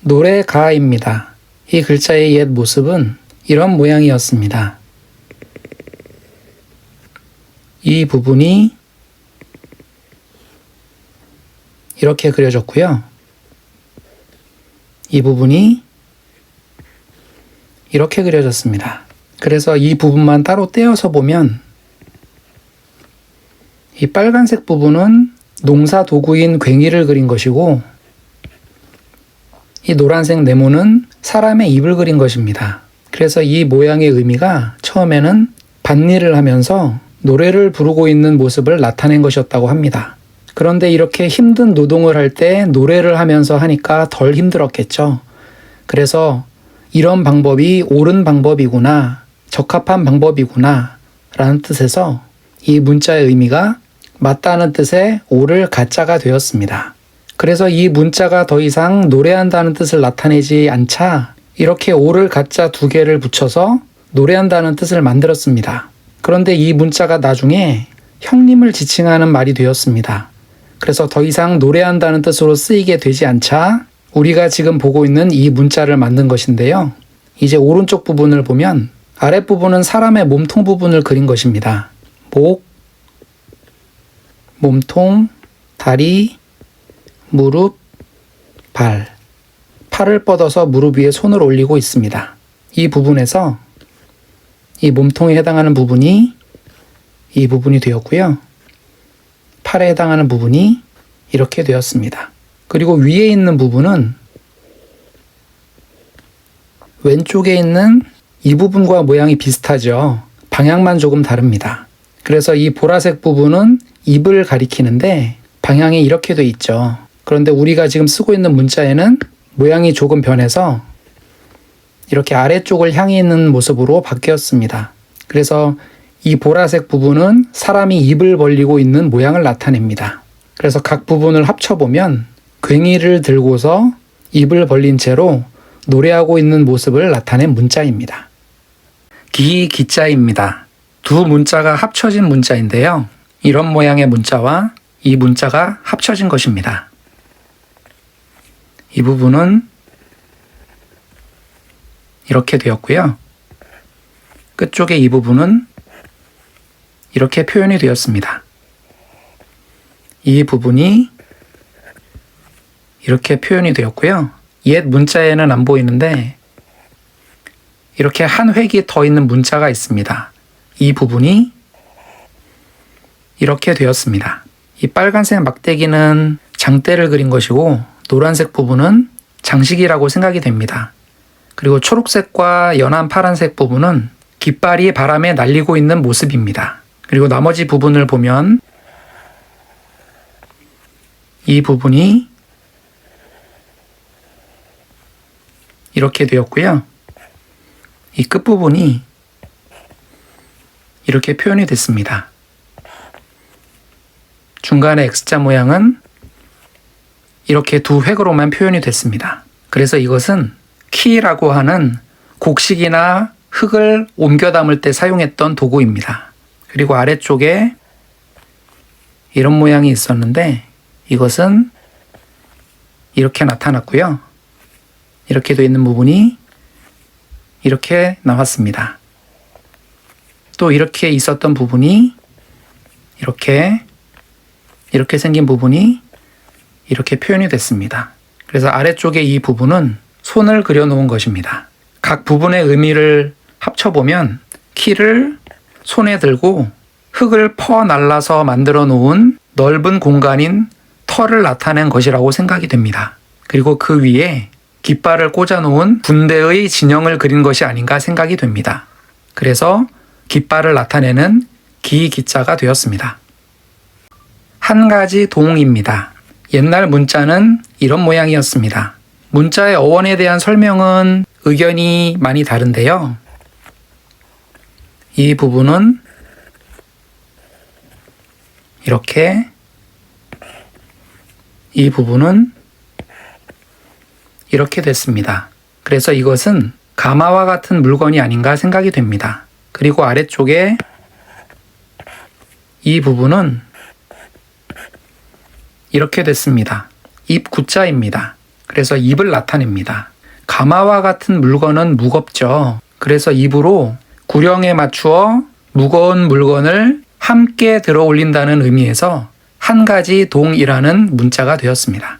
노래가입니다. 이 글자의 옛 모습은 이런 모양이었습니다. 이 부분이 이렇게 그려졌고요. 이 부분이 이렇게 그려졌습니다. 그래서 이 부분만 따로 떼어서 보면 이 빨간색 부분은 농사 도구인 괭이를 그린 것이고 이 노란색 네모는 사람의 입을 그린 것입니다. 그래서 이 모양의 의미가 처음에는 밭일을 하면서 노래를 부르고 있는 모습을 나타낸 것이었다고 합니다. 그런데 이렇게 힘든 노동을 할 때 노래를 하면서 하니까 덜 힘들었겠죠. 그래서 이런 방법이 옳은 방법이구나, 적합한 방법이구나 라는 뜻에서 이 문자의 의미가 맞다는 뜻의 오를 가짜가 되었습니다. 그래서 이 문자가 더 이상 노래한다는 뜻을 나타내지 않자 이렇게 오를 가짜 두 개를 붙여서 노래한다는 뜻을 만들었습니다. 그런데 이 문자가 나중에 형님을 지칭하는 말이 되었습니다. 그래서 더 이상 노래한다는 뜻으로 쓰이게 되지 않자 우리가 지금 보고 있는 이 문자를 만든 것인데요. 이제 오른쪽 부분을 보면 아랫부분은 사람의 몸통 부분을 그린 것입니다. 목, 몸통, 다리, 무릎, 발. 팔을 뻗어서 무릎 위에 손을 올리고 있습니다. 이 부분에서 이 몸통에 해당하는 부분이 이 부분이 되었고요. 팔에 해당하는 부분이 이렇게 되었습니다. 그리고 위에 있는 부분은 왼쪽에 있는 이 부분과 모양이 비슷하죠. 방향만 조금 다릅니다. 그래서 이 보라색 부분은 입을 가리키는데 방향이 이렇게 돼 있죠. 그런데 우리가 지금 쓰고 있는 문자에는 모양이 조금 변해서 이렇게 아래쪽을 향해 있는 모습으로 바뀌었습니다. 그래서 이 보라색 부분은 사람이 입을 벌리고 있는 모양을 나타냅니다. 그래서 각 부분을 합쳐보면 괭이를 들고서 입을 벌린 채로 노래하고 있는 모습을 나타낸 문자입니다. 기자입니다. 두 문자가 합쳐진 문자인데요. 이런 모양의 문자와 이 문자가 합쳐진 것입니다. 이 부분은 이렇게 되었고요. 끝쪽에 이 부분은 이렇게 표현이 되었습니다. 이 부분이 이렇게 표현이 되었고요. 옛 문자에는 안 보이는데 이렇게 한 획이 더 있는 문자가 있습니다. 이 부분이 이렇게 되었습니다. 이 빨간색 막대기는 장대를 그린 것이고 노란색 부분은 장식이라고 생각이 됩니다. 그리고 초록색과 연한 파란색 부분은 깃발이 바람에 날리고 있는 모습입니다. 그리고 나머지 부분을 보면 이 부분이 이렇게 되었고요. 이 끝부분이 이렇게 표현이 됐습니다. 중간에 X자 모양은 이렇게 두 획으로만 표현이 됐습니다. 그래서 이것은 키라고 하는 곡식이나 흙을 옮겨 담을 때 사용했던 도구입니다. 그리고 아래쪽에 이런 모양이 있었는데 이것은 이렇게 나타났고요. 이렇게 되어 있는 부분이 이렇게 나왔습니다. 또 이렇게 있었던 부분이 이렇게 생긴 부분이 이렇게 표현이 됐습니다. 그래서 아래쪽에 이 부분은 손을 그려 놓은 것입니다. 각 부분의 의미를 합쳐보면 키를 손에 들고 흙을 퍼 날라서 만들어 놓은 넓은 공간인 털을 나타낸 것이라고 생각이 됩니다. 그리고 그 위에 깃발을 꽂아 놓은 군대의 진영을 그린 것이 아닌가 생각이 됩니다. 그래서 깃발을 나타내는 기자가 되었습니다. 한 가지 동입니다. 옛날 문자는 이런 모양이었습니다. 문자의 어원에 대한 설명은 의견이 많이 다른데요. 이 부분은 이렇게, 이 부분은 이렇게 됐습니다. 그래서 이것은 가마와 같은 물건이 아닌가 생각이 됩니다. 그리고 아래쪽에 이 부분은 이렇게 됐습니다. 입구자입니다. 그래서 입을 나타냅니다. 가마와 같은 물건은 무겁죠. 그래서 입으로 구령에 맞추어 무거운 물건을 함께 들어 올린다는 의미에서 한 가지 동이라는 문자가 되었습니다.